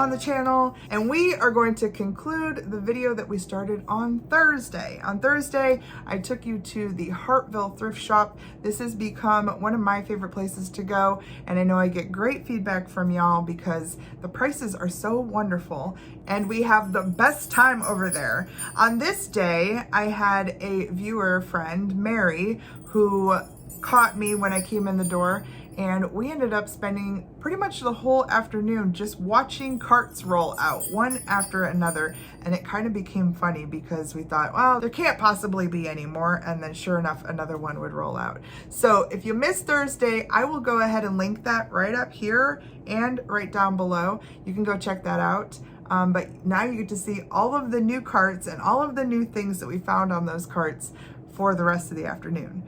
on the channel, and we are going to conclude the video that we started on Thursday. On Thursday, I took you to the Hartville Thrift Shop. This has become one of my favorite places to go, and I know I get great feedback from y'all because the prices are so wonderful, and we have the best time over there. On this day, I had a viewer friend, Mary, who caught me when I came in the door, and we ended up spending pretty much the whole afternoon just watching carts roll out one after another. And it kind of became funny because we thought, well, there can't possibly be any more. And then sure enough, another one would roll out. So if you missed Thursday, I will go ahead and link that right up here and right down below. You can go check that out. But now you get to see all of the new carts and all of the new things that we found on those carts for the rest of the afternoon.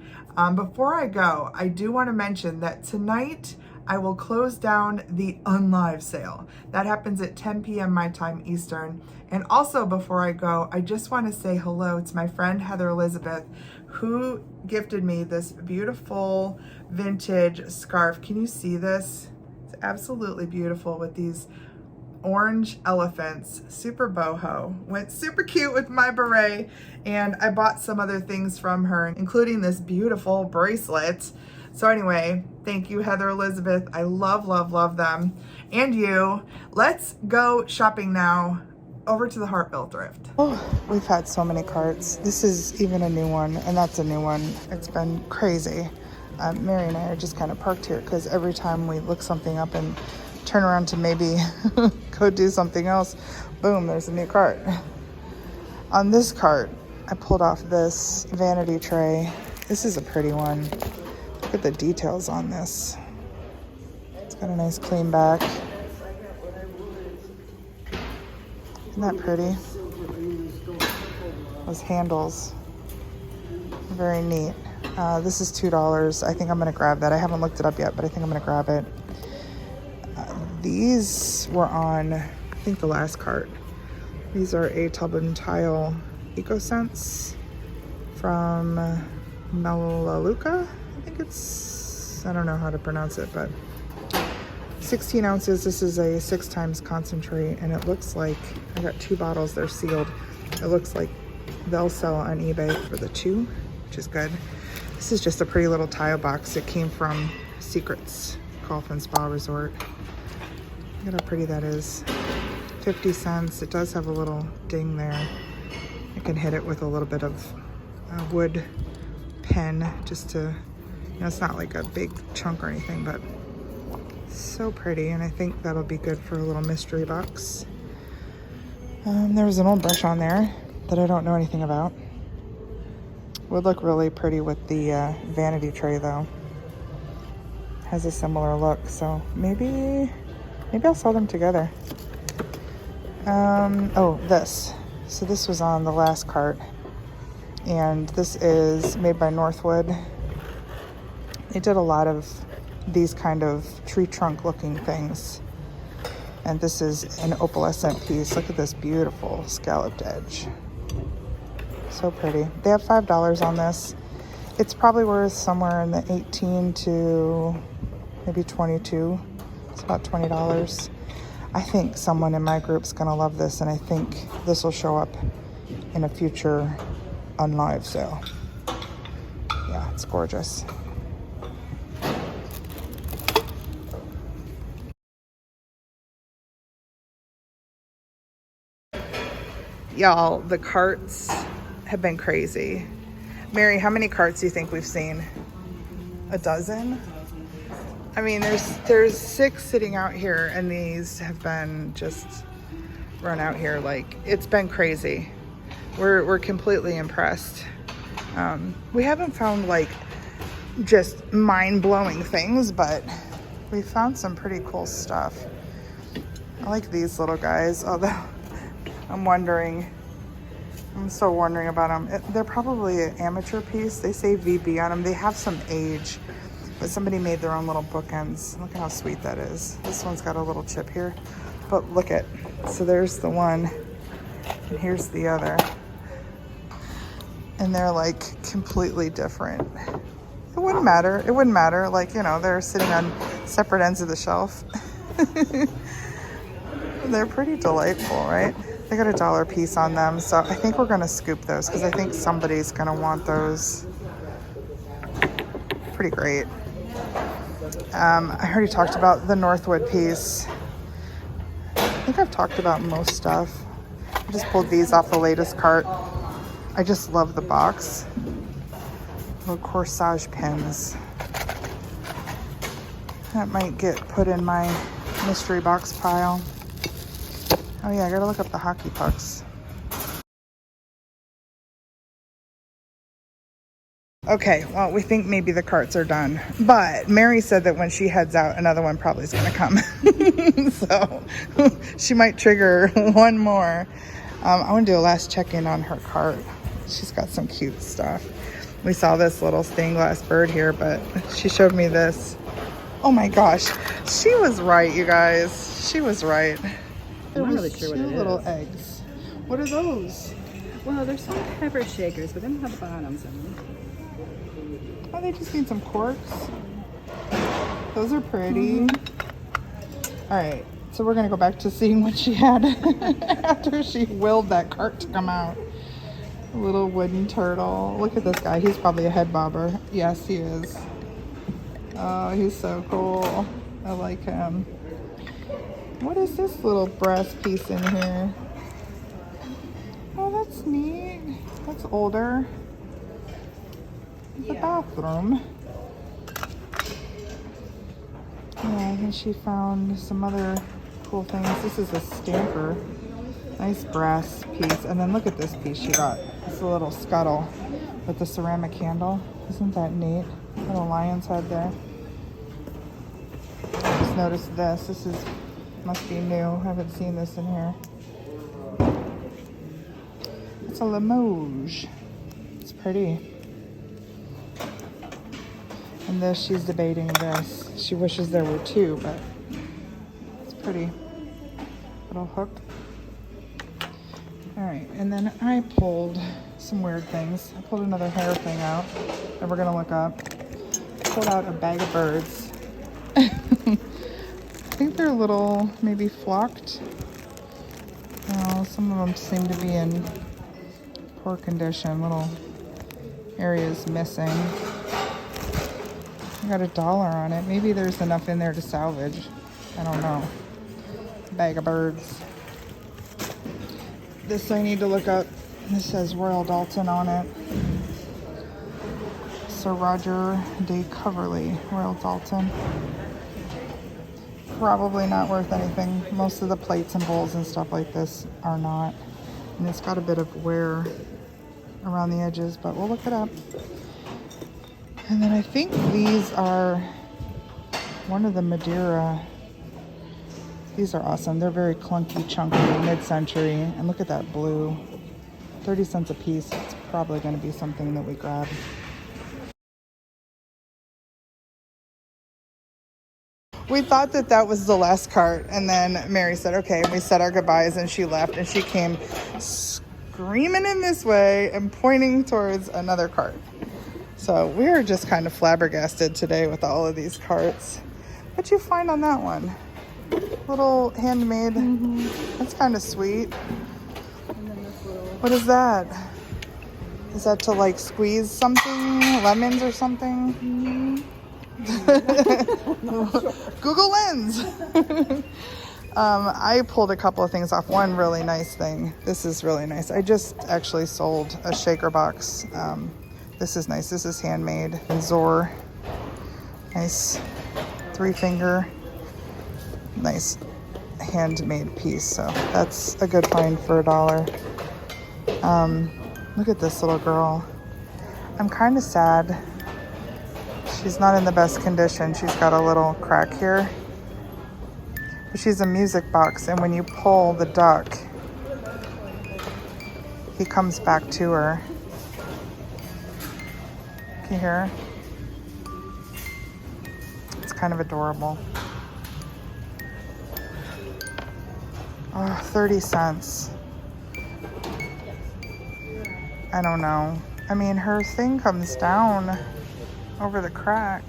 Before I go, I do want to mention that tonight I will close down the Unlive sale. That happens at 10 p.m. my time Eastern. And also before I go, I just want to say hello to my friend Heather Elizabeth, who gifted me this beautiful vintage scarf. Can you see this? It's absolutely beautiful with these orange elephants, super boho. Went super cute with my beret, and I bought some other things from her, including this beautiful bracelet. So anyway, thank you, Heather Elizabeth. I love, love, love them. And you. Let's go shopping now. Over to the Hartville Thrift. Oh, we've had so many carts. This is even a new one, and that's a new one. It's been crazy. Mary and I are just kind of parked here because every time we look something up and turn around to maybe go do something else, boom, there's a new cart. On this cart, I pulled off this vanity tray. This is a pretty one. Look at the details on this. It's got a nice clean back. Isn't that pretty? Those handles, very neat. This is $2. I think I'm gonna grab that. I haven't looked it up yet, but I think I'm gonna grab it. These were on, I think, the last cart. These are a tub and tile EcoSense from Melaleuca. I think it's, I don't know how to pronounce it, but 16 ounces. This is a 6 times concentrate, and it looks like, I got 2 bottles, they're sealed. It looks like they'll sell on eBay for the 2, which is good. This is just a pretty little tile box. It came from Secrets Golf and Spa Resort. Look at how pretty that is. 50 cents. It does have a little ding there. I can hit it with a little bit of wood pen just to, you know, it's not like a big chunk or anything, but so pretty. And I think that'll be good for a little mystery box. There was an old brush on there that I don't know anything about. Would look really pretty with the vanity tray though. Has a similar look, so maybe I'll sell them together. Oh, this. So this was on the last cart. And this is made by Northwood. They did a lot of these kind of tree trunk looking things. And this is an opalescent piece. Look at this beautiful scalloped edge. So pretty. They have $5 on this. It's probably worth somewhere in the 18 to maybe 22. It's about $20. I think someone in my group's gonna love this, and I think this will show up in a future Unlive sale. Yeah, it's gorgeous. Y'all, the carts have been crazy. Mary, how many carts do you think we've seen? A dozen? I mean, there's 6 sitting out here, and these have been just run out here. Like, it's been crazy. We're completely impressed. We haven't found like just mind-blowing things, but we found some pretty cool stuff. I like these little guys, although I'm still wondering about them. They're probably an amateur piece. They say VB on them. They have some age, but somebody made their own little bookends. Look at how sweet that is. This one's got a little chip here, but look at, so there's the one, and here's the other. And they're like completely different. It wouldn't matter. It wouldn't matter. Like, you know, they're sitting on separate ends of the shelf. They're pretty delightful, right? They got $1 piece on them, so I think we're gonna scoop those because I think somebody's gonna want those. Pretty great. I already talked about the Northwood piece. I think I've talked about most stuff. I just pulled these off the latest cart. I just love the box. Little corsage pins. That might get put in my mystery box pile. Oh yeah, I gotta look up the hockey pucks. Okay, well, we think maybe the carts are done, but Mary said that when she heads out, another one probably is gonna come. So she might trigger one more. I want to do a last check-in on her cart. She's got some cute stuff. We saw this little stained glass bird here, but she showed me this. Oh my gosh, she was right, you guys. She was right. There was really sure what it is. Little eggs. What are those? Well, they're salt pepper shakers, but they don't have bottoms in them. Oh, they just need some corks. Those are pretty. All right, so we're gonna go back to seeing what she had after she willed that cart to come out. A little wooden turtle. Look at this guy. He's probably a head bobber. Yes, he is. Oh, he's so cool. I like him. What is this little brass piece in here? Oh, that's neat. That's older. The bathroom. Yeah, I think she found some other cool things. This is a stamper. Nice brass piece. And then look at this piece she got. It's a little scuttle with the ceramic handle. Isn't that neat? Little lion's head there. I just noticed this. This is must be new. I haven't seen this in here. It's a Limoges. It's pretty. And this, she's debating this. She wishes there were two, but it's pretty. Little hook. All right, and then I pulled some weird things. I pulled another hair thing out that we're gonna look up. Pulled out a bag of birds. I think they're a little, maybe flocked. Oh, some of them seem to be in poor condition. Little areas missing. I got $1 on it. Maybe there's enough in there to salvage. I don't know. Bag of birds. This I need to look up. This says Royal Dalton on it. Sir Roger de Coverley, Royal Dalton. Probably not worth anything. Most of the plates and bowls and stuff like this are not. And it's got a bit of wear around the edges, but we'll look it up. And then I think these are one of the Madeira. These are awesome. They're very clunky, chunky, mid-century. And look at that blue. 30 cents a piece. It's probably going to be something that we grab. We thought that that was the last cart. And then Mary said, okay. We said our goodbyes and she left. And she came screaming in this way and pointing towards another cart. So we're just kind of flabbergasted today with all of these carts. What'd you find on that one? Little handmade. That's kind of sweet. And then this little... What is that? Is that to like squeeze something? Lemons or something? Google Lens. I pulled a couple of things off. One really nice thing. This is really nice. I just actually sold a shaker box. This is nice. This is handmade. And Zor. Nice 3-finger. Nice handmade piece. So that's a good find for $1. Look at this little girl. I'm kind of sad. She's not in the best condition. She's got a little crack here. But she's a music box. And when you pull the duck, he comes back to her. Can you hear her? It's kind of adorable. Oh, 30 cents. I don't know. I mean, her thing comes down over the crack.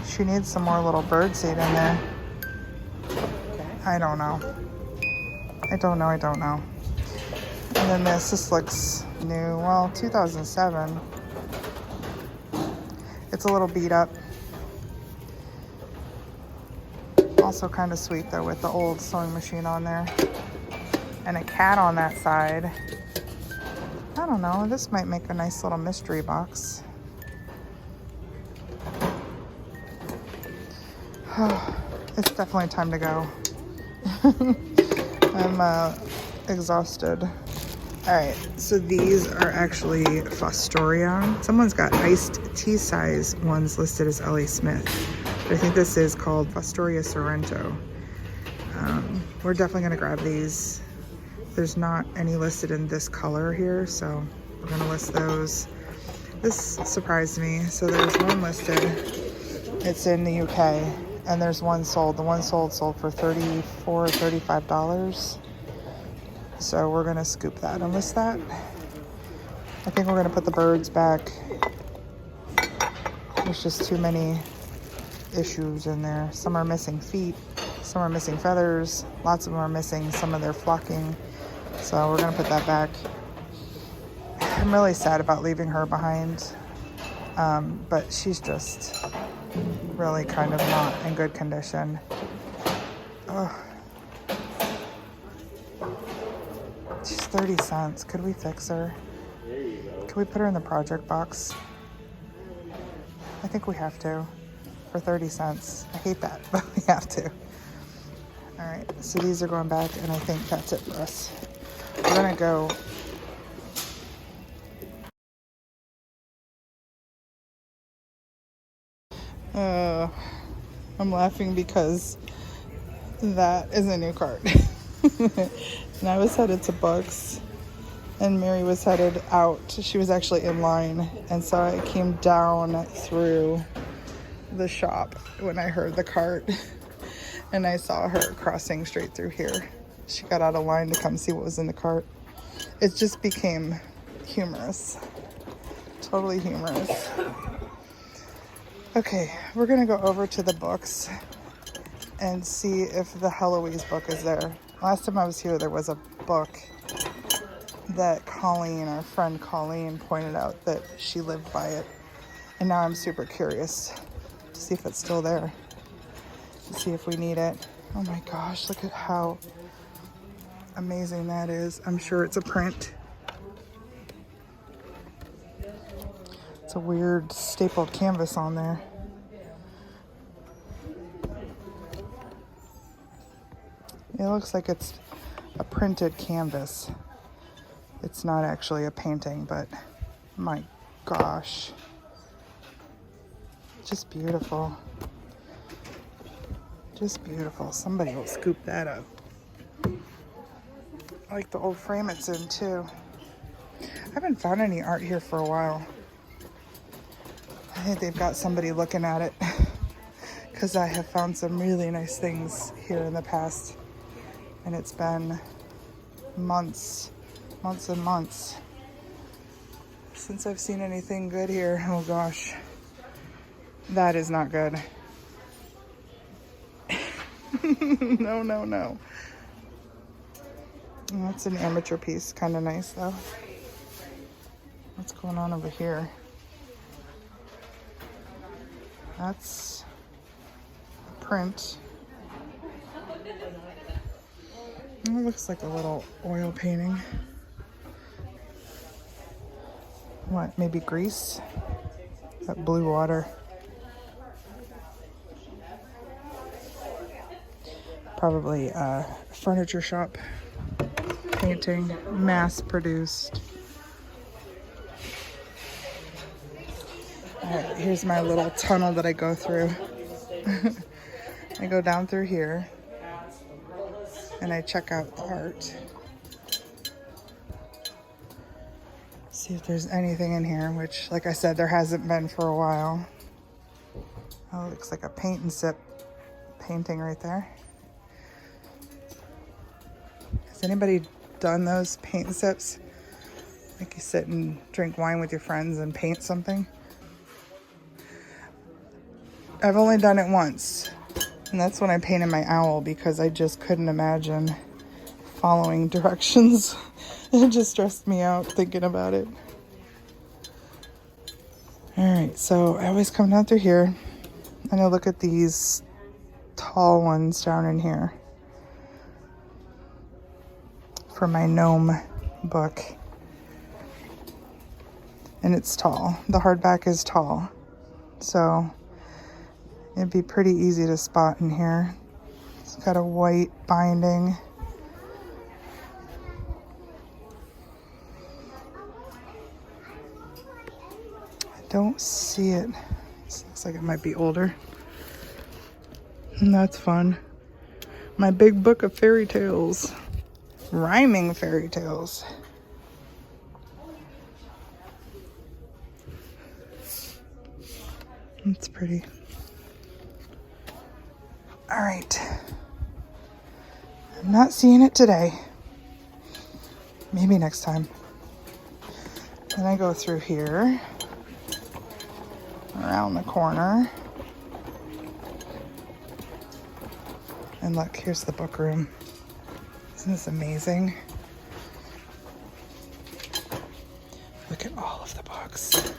She needs some more little birdseed in there. I don't know. I don't know. And then this looks new. Well, 2007. It's a little beat up. Also kind of sweet though with the old sewing machine on there. And a cat on that side. I don't know. This might make a nice little mystery box. It's definitely time to go. I'm exhausted. Alright, so these are actually Fostoria. Someone's got iced tea size ones listed as L.A. Smith. But I think this is called Fostoria Sorrento. We're definitely going to grab these. There's not any listed in this color here, so we're going to list those. This surprised me. So there's one listed. It's in the UK. And there's one sold. The one sold for $34 or $35. So we're gonna scoop that and list that. I think we're gonna put the birds back. There's just too many issues in there. Some are missing feet, some are missing feathers, lots of them are missing some of their flocking. So we're gonna put that back. I'm really sad about leaving her behind, but she's just really kind of not in good condition. Ugh. She's 30 cents. Could we fix her? Can we put her in the project box? I think we have to. For 30 cents. I hate that, but we have to. Alright, so these are going back, and I think that's it for us. We're gonna go. I'm laughing because that is a new cart. And I was headed to Books, and Mary was headed out. She was actually in line, and so I came down through the shop when I heard the cart, and I saw her crossing straight through here. She got out of line to come see what was in the cart. It just became humorous. Totally humorous. Okay, we're gonna go over to the Books and see if the Heloise book is there. Last time I was here, there was a book that Colleen, our friend Colleen, pointed out that she lived by it. And now I'm super curious to see if it's still there. To see if we need it. Oh my gosh, look at how amazing that is. I'm sure it's a print. It's a weird stapled canvas on there. It looks like it's a printed canvas. It's not actually a painting, but my gosh. Just beautiful. Just beautiful. Somebody will scoop that up. I like the old frame it's in too. I haven't found any art here for a while. I think they've got somebody looking at it because I have found some really nice things here in the past. And it's been months and months since I've seen anything good here. Oh gosh, that is not good. No. That's an amateur piece, kind of nice though. What's going on over here? That's a print. It looks like a little oil painting. What, maybe Greece? That blue water. Probably a furniture shop painting, mass produced. All right, here's my little tunnel that I go through. I go down through here and I check out the art. See if there's anything in here, which, like I said, there hasn't been for a while. Oh, it looks like a paint and sip painting right there. Has anybody done those paint and sips? Like you sit and drink wine with your friends and paint something? I've only done it once, And that's when I painted my owl because I just couldn't imagine following directions. It just stressed me out thinking about it. All right, so I always come down through here and I look at these tall ones down in here for my gnome book. And it's tall. The hardback is tall. So it'd be pretty easy to spot in here. It's got a white binding. I don't see it. This looks like it might be older. And that's fun. My big book of fairy tales. Rhyming fairy tales. It's pretty. All right. I'm not seeing it today. Maybe next time. Then I go through here, around the corner. And look, here's the book room. Isn't this amazing? Look at all of the books.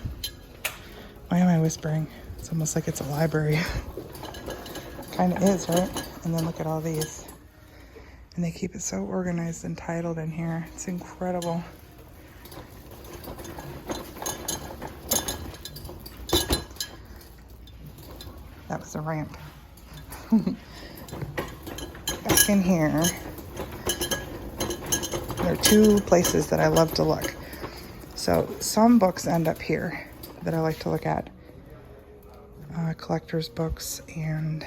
Why am I whispering? It's almost like it's a library. Kind of is, right? And then look at all these. And they keep it so organized and titled in here. It's incredible. That was a ramp. Back in here, there are two places that I love to look. So some books end up here that I like to look at. Collector's books and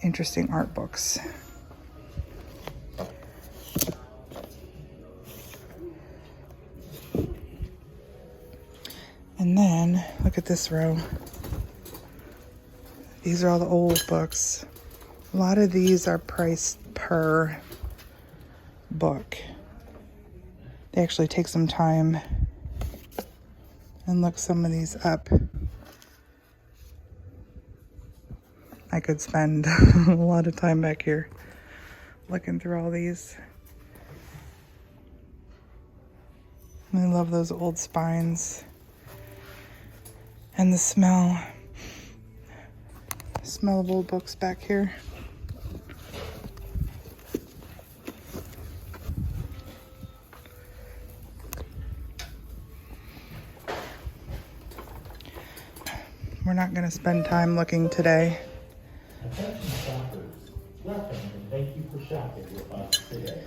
interesting art books. And then look at this row. These are all the old books. A lot of these are priced per book. They actually take some time and look some of these up. I could spend a lot of time back here looking through all these. I love those old spines and the smell of old books back here. We're not going to spend time looking today. Attention shoppers, welcome and thank you for shopping with us today.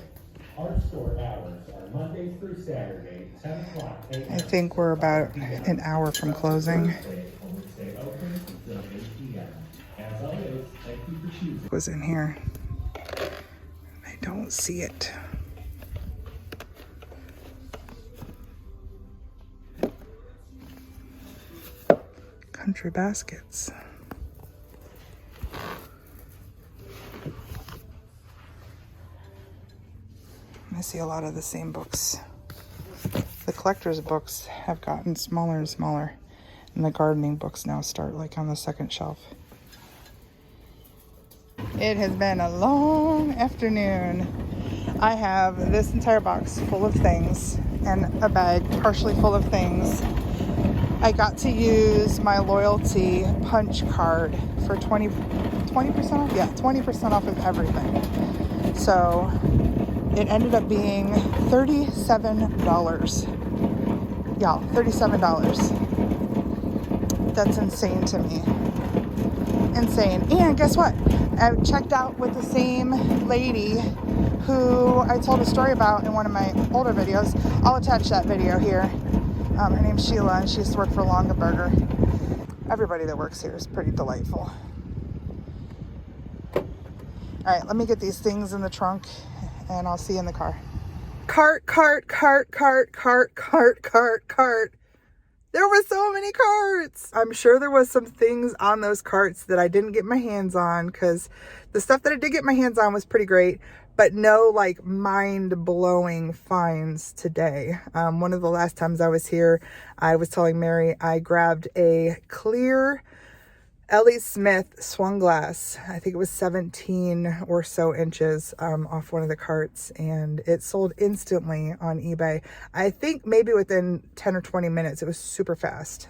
Our store hours are Monday through Saturday, 10 o'clock a.m. I think we're about an hour from closing. Thursday only stay open until 8 p.m. As always, thank you for choosing. Was in here. I don't see it. Country baskets. I see a lot of the same books. The collector's books have gotten smaller and smaller, and the gardening books now start like on the second shelf. It has been a long afternoon. I have this entire box full of things and a bag partially full of things. I got to use my loyalty punch card for 20% off? Yeah, 20% off of everything. So it ended up being $37. Y'all, $37. That's insane to me. Insane. And guess what? I checked out with the same lady who I told a story about in one of my older videos. I'll attach that video here. Her name's Sheila, and she used to work for Longaberger. Everybody that works here is pretty delightful. All right, let me get these things in the trunk, and I'll see you in the car. Cart. There were so many carts. I'm sure there was some things on those carts that I didn't get my hands on, because the stuff that I did get my hands on was pretty great, but no like mind-blowing finds today. One of the last times I was here, I was telling Mary I grabbed a clear Ellie Smith swung glass. I think it was 17 or so inches off one of the carts, and it sold instantly on eBay. I think maybe within 10 or 20 minutes. It was super fast.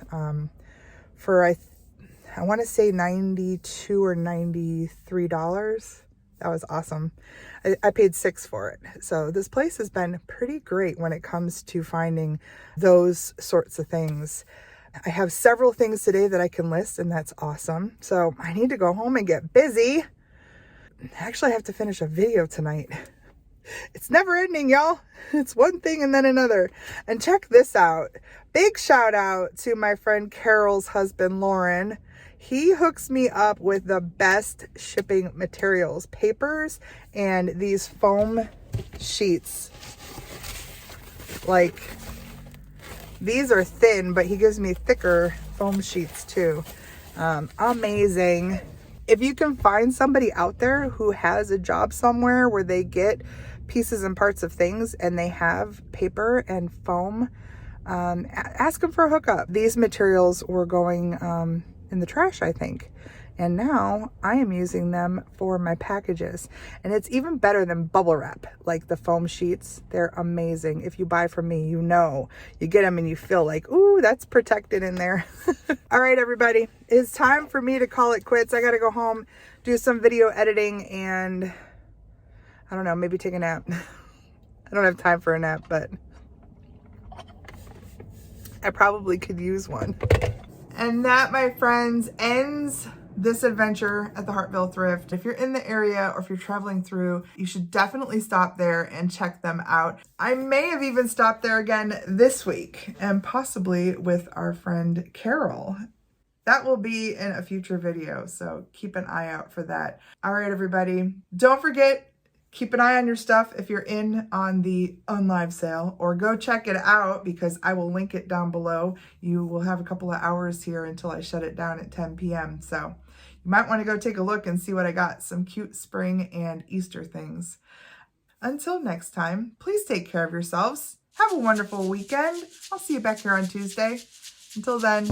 For I want to say $92 or $93. That was awesome. I paid $6 for it. So this place has been pretty great when it comes to finding those sorts of things. I have several things today that I can list, and that's awesome. So I need to go home and get busy. Actually, I have to finish a video tonight. It's never ending, y'all. It's one thing and then another. And check this out. Big shout out to my friend Carol's husband, Lauren. He hooks me up with the best shipping materials, papers, and these foam sheets. Like, these are thin, but he gives me thicker foam sheets too. Amazing. If you can find somebody out there who has a job somewhere where they get pieces and parts of things and they have paper and foam, ask them for a hookup. These materials were going in the trash, I think. And now I am using them for my packages. And it's even better than bubble wrap, like the foam sheets. They're amazing. If you buy from me, you know, you get them and you feel like, ooh, that's protected in there. All right, everybody, it's time for me to call it quits. I got to go home, do some video editing, and I don't know, maybe take a nap. I don't have time for a nap, but I probably could use one. And that, my friends, ends this adventure at the Hartville Thrift. If you're in the area or if you're traveling through, you should definitely stop there and check them out. I may have even stopped there again this week, and possibly with our friend Carol. That will be in a future video, so keep an eye out for that. All right, everybody, don't forget, keep an eye on your stuff if you're in on the Unlive sale, or go check it out because I will link it down below. You will have a couple of hours here until I shut it down at 10 p.m. So you might want to go take a look and see what I got. Some cute spring and Easter things. Until next time, please take care of yourselves. Have a wonderful weekend. I'll see you back here on Tuesday. Until then.